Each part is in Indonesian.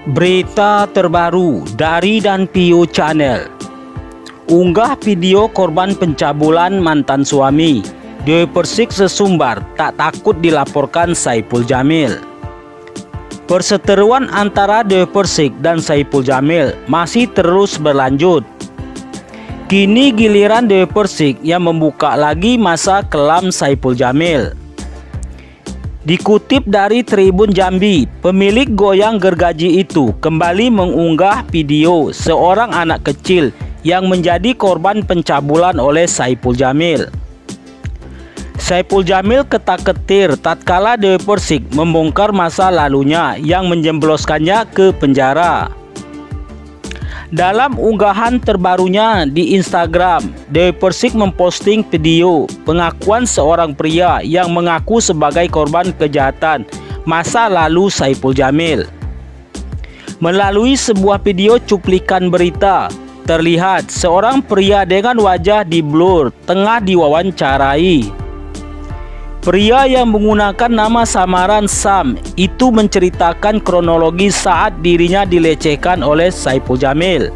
Berita terbaru dari Danpio Channel. Unggah video korban pencabulan mantan suami. Dewi Persik sesumbar tak takut dilaporkan Saipul Jamil. Perseteruan antara Dewi Persik dan Saipul Jamil masih terus berlanjut. Kini giliran Dewi Persik yang membuka lagi masa kelam Saipul Jamil. Dikutip dari Tribun Jambi, pemilik goyang gergaji itu kembali mengunggah video seorang anak kecil yang menjadi korban pencabulan oleh Saipul Jamil. Saipul Jamil ketak-ketir tatkala Dewi Persik membongkar masa lalunya yang menjembloskannya ke penjara. Dalam unggahan terbarunya di Instagram, Dewi Persik memposting video pengakuan seorang pria yang mengaku sebagai korban kejahatan masa lalu Saipul Jamil. Melalui sebuah video cuplikan berita, terlihat seorang pria dengan wajah diblur tengah diwawancarai. Pria yang menggunakan nama samaran Sam itu menceritakan kronologi saat dirinya dilecehkan oleh Saipul Jamil.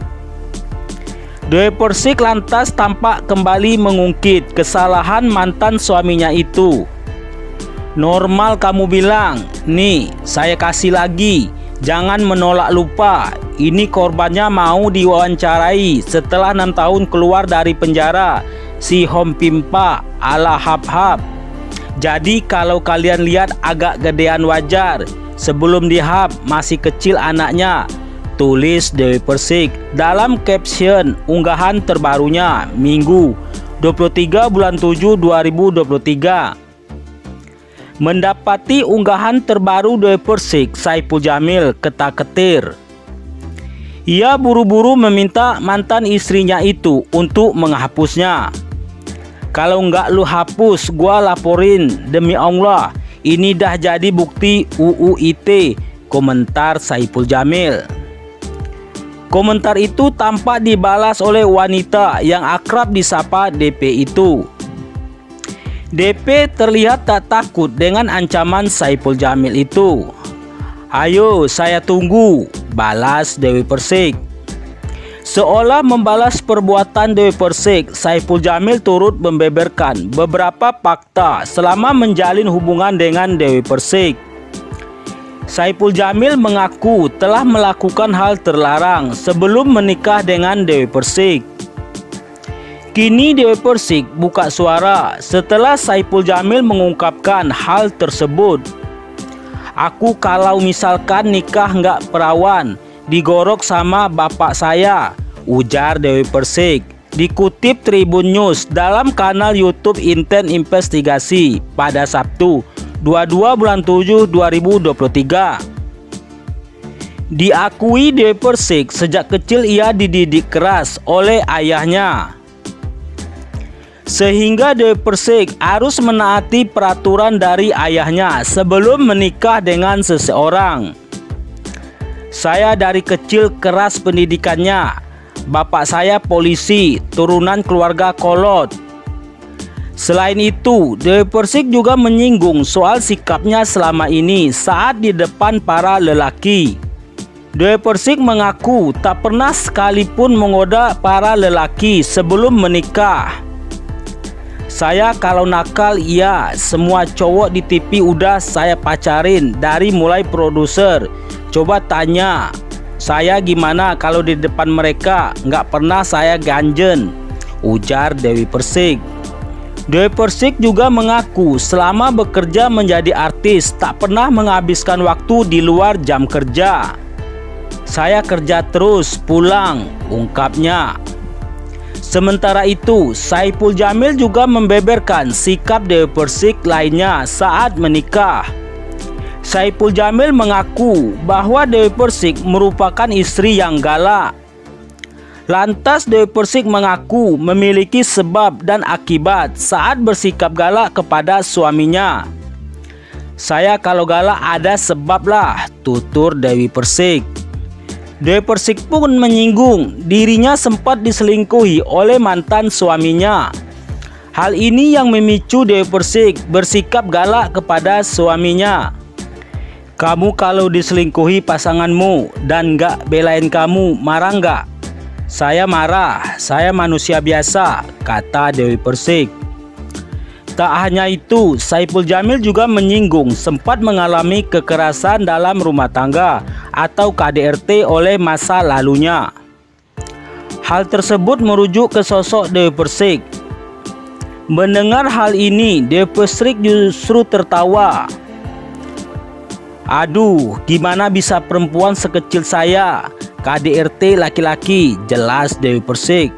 Dewi Persik lantas tampak kembali mengungkit kesalahan mantan suaminya itu. Normal kamu bilang, nih saya kasih lagi, jangan menolak lupa. Ini korbannya mau diwawancarai setelah 6 tahun keluar dari penjara, si Hom Pimpa ala hap-hap. Jadi kalau kalian lihat agak gedean wajar, sebelum dihap masih kecil anaknya, tulis Dewi Persik dalam caption unggahan terbarunya Minggu 23 bulan 7 2023. Mendapati unggahan terbaru Dewi Persik, Saipul Jamil ketak-ketir. Ia buru-buru meminta mantan istrinya itu untuk menghapusnya. Kalau nggak lu hapus, gua laporin, demi Allah. Ini dah jadi bukti UU ITE, komentar Saipul Jamil. Komentar itu tampak dibalas oleh wanita yang akrab disapa DP itu. DP terlihat tak takut dengan ancaman Saipul Jamil itu. Ayo saya tunggu, balas Dewi Persik. Seolah membalas perbuatan Dewi Persik, Saipul Jamil turut membeberkan beberapa fakta selama menjalin hubungan dengan Dewi Persik. Saipul Jamil mengaku telah melakukan hal terlarang sebelum menikah dengan Dewi Persik. Kini Dewi Persik buka suara setelah Saipul Jamil mengungkapkan hal tersebut. Aku kalau misalkan nikah nggak perawan, digorok sama bapak saya, ujar Dewi Persik. Dikutip Tribun News dalam kanal YouTube Inten Investigasi pada Sabtu 22 bulan 7 2023. Diakui Dewi Persik sejak kecil ia dididik keras oleh ayahnya, sehingga Dewi Persik harus menaati peraturan dari ayahnya sebelum menikah dengan seseorang. Saya dari kecil keras pendidikannya. Bapak saya polisi, turunan keluarga kolot. Selain itu, Dewi Persik juga menyinggung soal sikapnya selama ini saat di depan para lelaki. Dewi Persik mengaku tak pernah sekalipun menggoda para lelaki sebelum menikah. Saya kalau nakal iya, semua cowok di TV udah saya pacarin dari mulai produser. Coba tanya saya gimana kalau di depan mereka, nggak pernah saya ganjen, ujar Dewi Persik. Dewi Persik juga mengaku selama bekerja menjadi artis tak pernah menghabiskan waktu di luar jam kerja. Saya kerja terus pulang, ungkapnya. Sementara itu, Saipul Jamil juga membeberkan sikap Dewi Persik lainnya saat menikah. Saipul Jamil mengaku bahwa Dewi Persik merupakan istri yang galak. Lantas Dewi Persik mengaku memiliki sebab dan akibat saat bersikap galak kepada suaminya. Saya kalau galak ada sebab lah, tutur Dewi Persik. Dewi Persik pun menyinggung dirinya sempat diselingkuhi oleh mantan suaminya. Hal ini yang memicu Dewi Persik bersikap galak kepada suaminya. Kamu kalau diselingkuhi pasanganmu dan gak belain kamu, marah gak? Saya marah, saya manusia biasa, kata Dewi Persik. Tak hanya itu, Saipul Jamil juga menyinggung sempat mengalami kekerasan dalam rumah tangga atau KDRT oleh masa lalunya. Hal tersebut merujuk ke sosok Dewi Persik. Mendengar hal ini, Dewi Persik justru tertawa. Aduh, gimana bisa perempuan sekecil saya KDRT laki-laki, jelas Dewi Persik.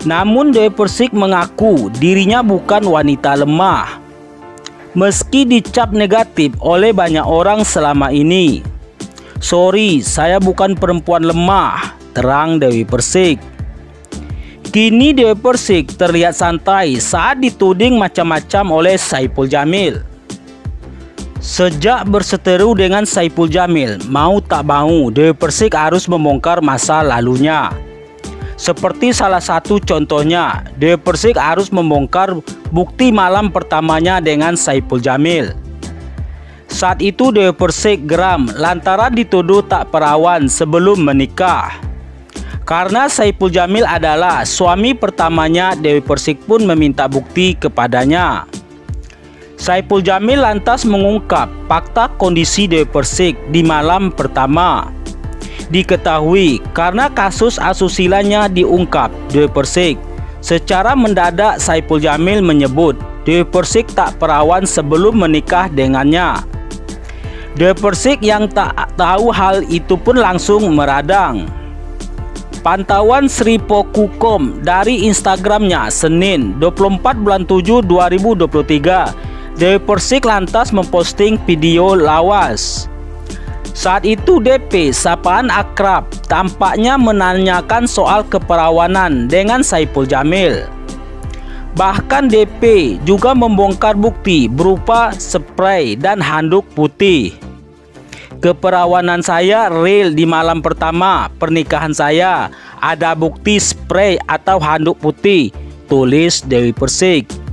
Namun Dewi Persik mengaku dirinya bukan wanita lemah, meski dicap negatif oleh banyak orang selama ini. Sorry, saya bukan perempuan lemah, terang Dewi Persik. Kini Dewi Persik terlihat santai saat dituding macam-macam oleh Saipul Jamil. Sejak berseteru dengan Saipul Jamil, mau tak mau Dewi Persik harus membongkar masa lalunya. Seperti salah satu contohnya, Dewi Persik harus membongkar bukti malam pertamanya dengan Saipul Jamil. Saat itu Dewi Persik geram lantaran dituduh tak perawan sebelum menikah. Karena Saipul Jamil adalah suami pertamanya, Dewi Persik pun meminta bukti kepadanya. Saipul Jamil lantas mengungkap fakta kondisi Dewi Persik di malam pertama. Diketahui karena kasus asusilanya diungkap Dewi Persik, secara mendadak Saipul Jamil menyebut Dewi Persik tak perawan sebelum menikah dengannya. Dewi Persik yang tak tahu hal itu pun langsung meradang. Pantauan Sri Pokukom dari Instagramnya Senin 24 bulan 7 2023, Dewi Persik lantas memposting video lawas. Saat itu DP, sapaan akrab, tampaknya menanyakan soal keperawanan dengan Saipul Jamil. Bahkan DP juga membongkar bukti berupa spray dan handuk putih. Keperawanan saya real di malam pertama pernikahan saya, ada bukti spray atau handuk putih, tulis Dewi Persik.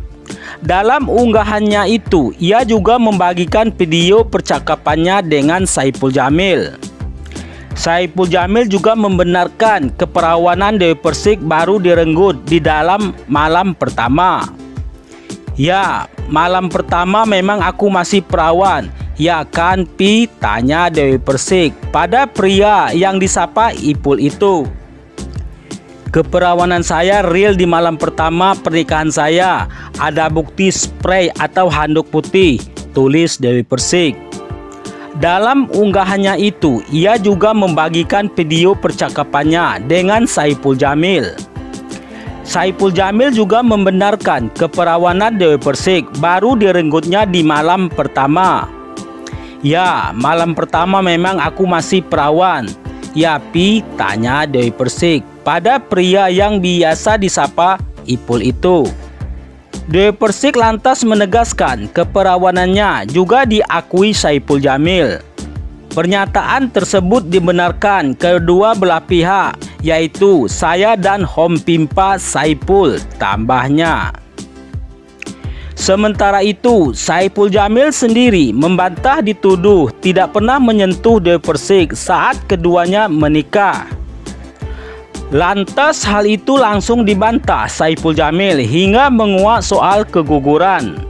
Dalam unggahannya itu, ia juga membagikan video percakapannya dengan Saipul Jamil. Saipul Jamil juga membenarkan keperawanan Dewi Persik baru direnggut di dalam malam pertama. Ya, malam pertama memang aku masih perawan, ya kan Pi, tanya Dewi Persik pada pria yang disapa Ipul itu. Keperawanan saya real di malam pertama pernikahan saya, ada bukti spray atau handuk putih, tulis Dewi Persik. Dalam unggahannya itu, ia juga membagikan video percakapannya dengan Saipul Jamil. Saipul Jamil juga membenarkan keperawanan Dewi Persik baru direnggutnya di malam pertama. Ya, malam pertama memang aku masih perawan, ya Pi, tanya Dewi Persik pada pria yang biasa disapa Ipul itu. Dewi Persik lantas menegaskan keperawanannya juga diakui Saipul Jamil. Pernyataan tersebut dibenarkan kedua belah pihak, yaitu saya dan Hom Pimpa Saipul, tambahnya. Sementara itu, Saipul Jamil sendiri membantah dituduh tidak pernah menyentuh Dewi Persik saat keduanya menikah. Lantas hal itu langsung dibantah Saipul Jamil hingga menguak soal keguguran.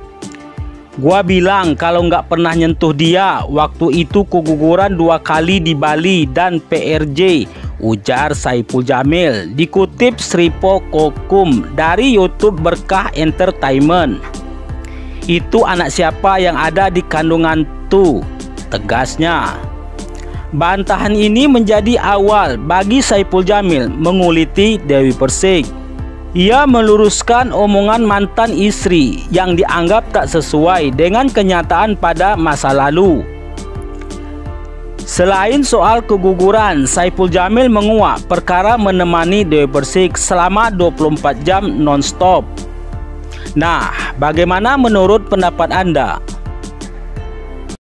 Gua bilang kalau nggak pernah nyentuh dia, waktu itu keguguran 2 kali di Bali dan PRJ, ujar Saipul Jamil, dikutip Sri Pokukom dari YouTube Berkah Entertainment. Itu anak siapa yang ada di kandungan tuh, tegasnya. Bantahan ini menjadi awal bagi Saipul Jamil menguliti Dewi Persik. Ia meluruskan omongan mantan istri yang dianggap tak sesuai dengan kenyataan pada masa lalu. Selain soal keguguran, Saipul Jamil menguak perkara menemani Dewi Persik selama 24 jam non-stop. Nah, bagaimana menurut pendapat Anda?